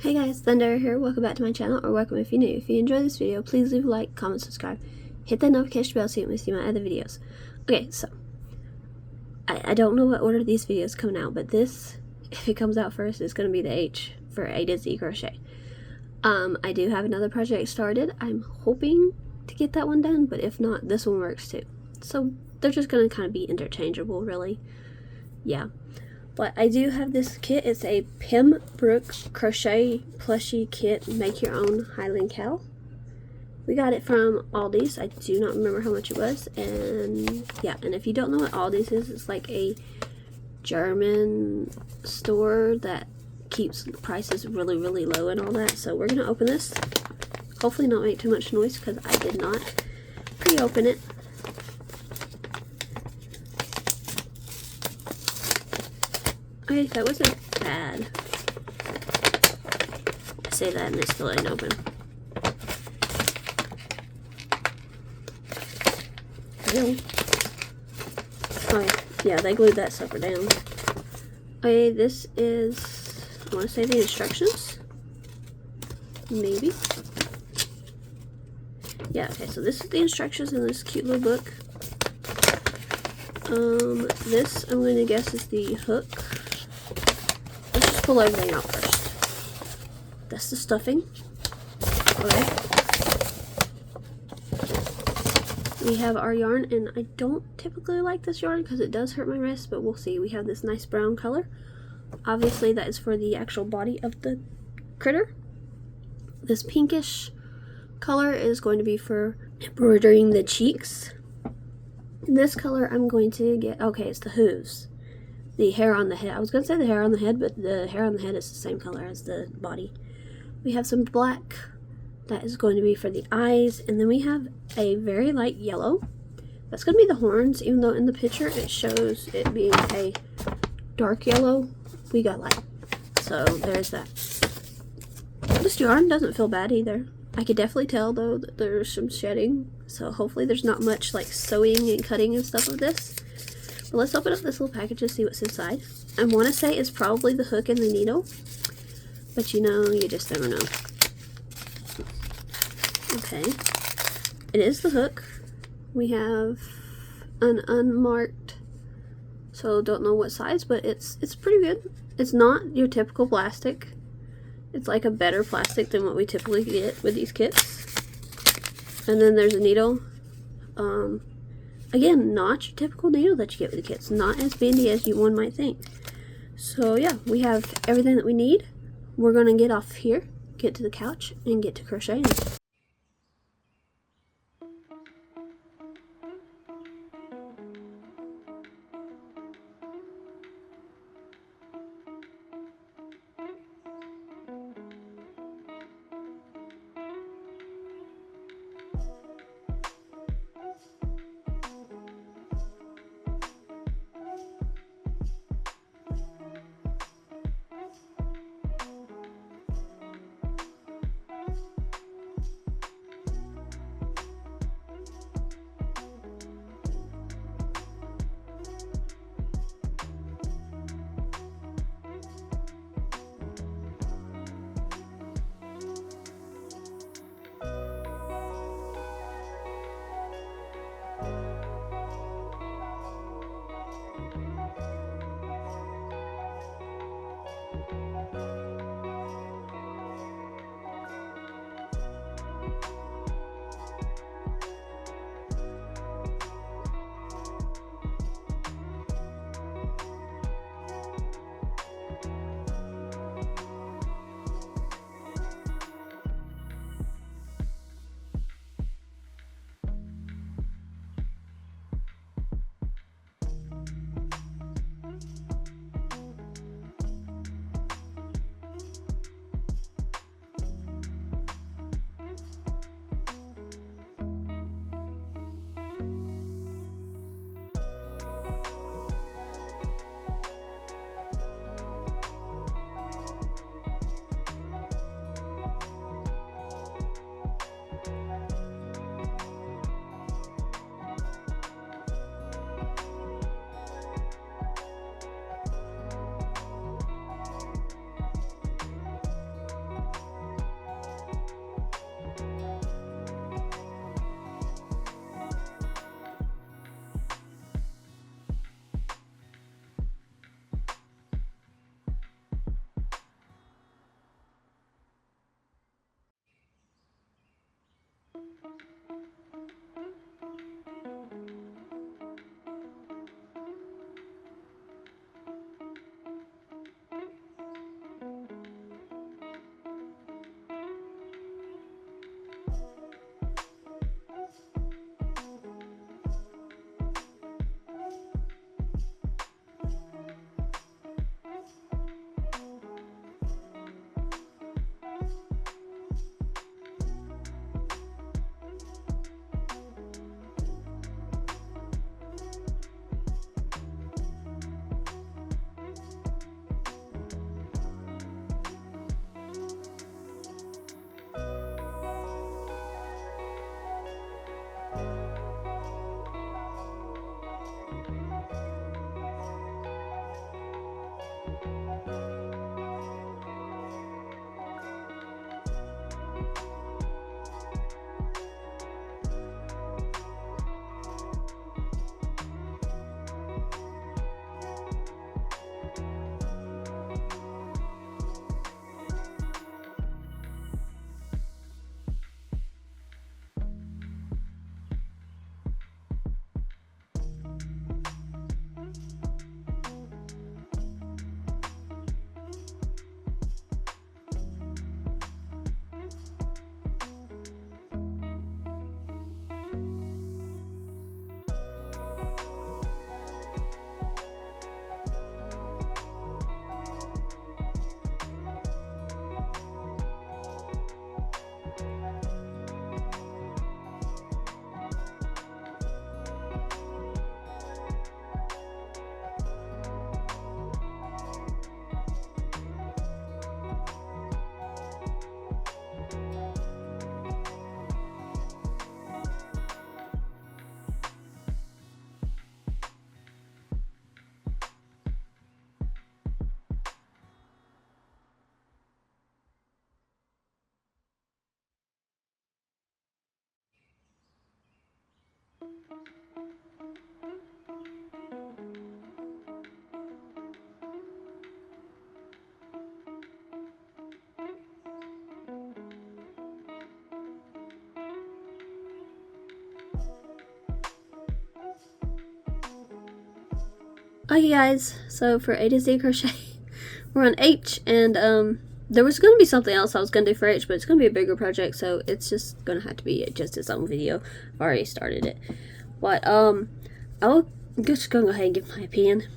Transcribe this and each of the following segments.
Hey guys, Thunder here. Welcome back to my channel, or welcome if you're new. If you enjoyed this video, please leave a like, comment, subscribe, hit that notification bell so you don't miss my other videos. Okay, so I don't know what order these videos coming out, but this, if it comes out first, is going to be the H for A to Z Crochet. I do have another project started. I'm hoping to get that one done, but if not, this one works too. So they're just going to kind of be interchangeable, really. Yeah. But I do have this kit. It's a Pembroke Crochet Plushie Kit, Make Your Own Highland Cow. We got it from Aldi's. I do not remember how much it was. And yeah, and if you don't know what Aldi's is, it's like a German store that keeps prices really, really low and all that. So we're going to open this. Hopefully not make too much noise because I did not pre-open it. Okay, that wasn't bad. I say that and it still ain't open. Really? Oh yeah, they glued that sucker down. Okay, this is, I want to say the instructions? Maybe? Yeah, okay, so this is the instructions in this cute little book. This, I'm going to guess, is the hook. Let's just pull everything out first. That's the stuffing. Okay. We have our yarn, and I don't typically like this yarn because it does hurt my wrist, but we'll see. We have this nice brown color. Obviously, that is for the actual body of the critter. This pinkish color is going to be for embroidering the cheeks. This color I'm going to get, okay, it's the hooves. The hair on the head. I was going to say the hair on the head, but the hair on the head is the same color as the body. We have some black. That is going to be for the eyes. And then we have a very light yellow. That's going to be the horns, even though in the picture it shows it being a dark yellow. We got light. So there's that. This yarn doesn't feel bad either. I could definitely tell, though, that there's some shedding. So hopefully there's not much like sewing and cutting and stuff of this. But let's open up this little package and see what's inside. I want to say it's probably the hook and the needle, but you know, you just never know. Okay, it is the hook. We have an unmarked, so don't know what size, but it's pretty good. It's not your typical plastic. It's like a better plastic than what we typically get with these kits. And then there's a needle. Again, not your typical needle that you get with the kits. Not as bendy as one might think. So yeah, we have everything that we need. We're going to get off here, get to the couch, and get to crocheting. Okay guys, so for A to Z crochet, we're on H, and there was going to be something else I was going to do for H, but it's going to be a bigger project, so it's just going to have to be just its own video. I've already started it. But I'll just go ahead and give my opinion.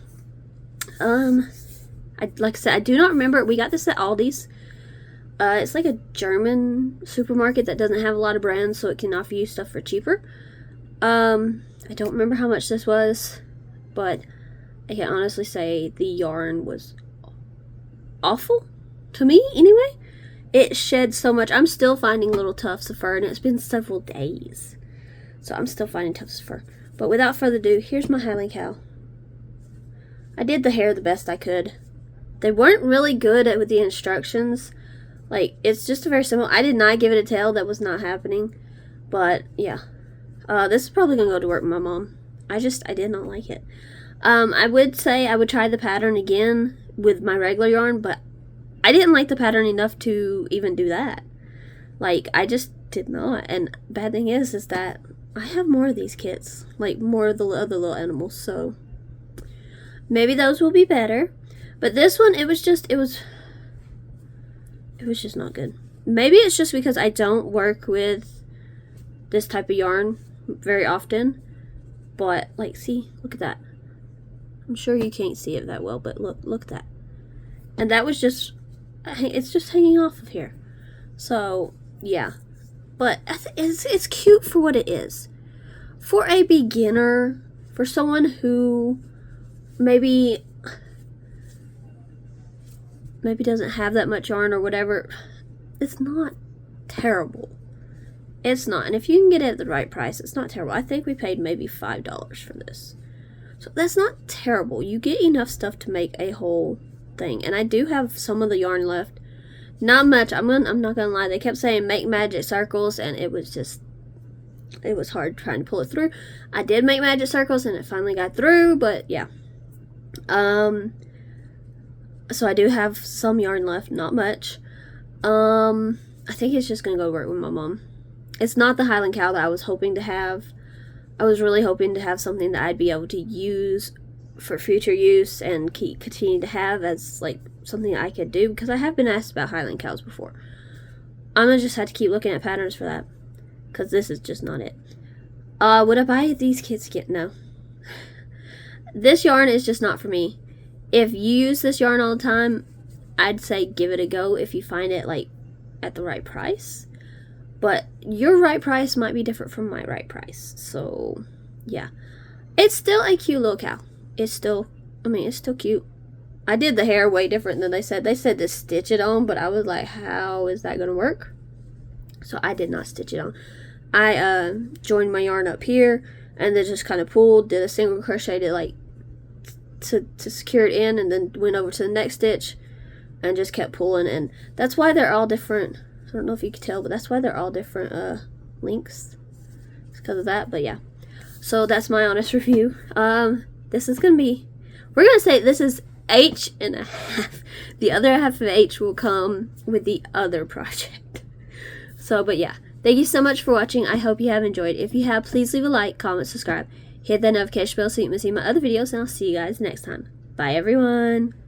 Like I said, I do not remember. We got this at Aldi's. It's like a German supermarket that doesn't have a lot of brands, so it can offer you stuff for cheaper. I don't remember how much this was, but I can honestly say the yarn was awful, to me anyway. It shed so much. I'm still finding little tufts of fur, and it's been several days, so I'm still finding tufts of fur. But without further ado, here's my Highland cow. I did the hair the best I could. They weren't really good with the instructions. Like, it's just a very simple. I did not give it a tail. That was not happening. But yeah, this is probably gonna go to work with my mom. I did not like it. I would say I would try the pattern again with my regular yarn, but I didn't like the pattern enough to even do that. Like, I just did not. And bad thing is that I have more of these kits, like more of the other little animals, so maybe those will be better. But this one, it was just not good. Maybe it's just because I don't work with this type of yarn very often, but like, see, look at that. I'm sure you can't see it that well, but look at that. And that was just, it's just hanging off of here. So yeah, but it's cute for what it is. For a beginner, for someone who maybe doesn't have that much yarn or whatever, it's not terrible. It's not. And if you can get it at the right price, it's not terrible. I think we paid maybe $5 for this. So that's not terrible. You get enough stuff to make a whole thing. And I do have some of the yarn left. Not much. I'm not gonna lie. They kept saying make magic circles, and it was hard trying to pull it through. I did make magic circles, and it finally got through. But yeah. So I do have some yarn left. Not much. I think it's just gonna go to work with my mom. It's not the Highland Cow that I was hoping to have. I was really hoping to have something that I'd be able to use for future use and continue to have as like something I could do, because I have been asked about Highland Cows before. I'm gonna just have to keep looking at patterns for that, because this is just not it. Would I buy these kits again? No. This yarn is just not for me. If you use this yarn all the time, I'd say give it a go if you find it like at the right price. But your right price might be different from my right price. So, yeah. It's still a cute little cow. It's still cute. I did the hair way different than they said. They said to stitch it on, but I was like, how is that going to work? So I did not stitch it on. I joined my yarn up here and then just kind of pulled, did a single crochet to like to secure it in, and then went over to the next stitch and just kept pulling. And that's why they're all different. I don't know if you can tell, but that's why they're all different lengths. It's because of that, but yeah. So that's my honest review. This is gonna be, we're gonna say this is H.5. The other half of H will come with the other project. So, but yeah. Thank you so much for watching. I hope you have enjoyed. If you have, please leave a like, comment, subscribe. Hit that notification bell so you can see my other videos, and I'll see you guys next time. Bye, everyone.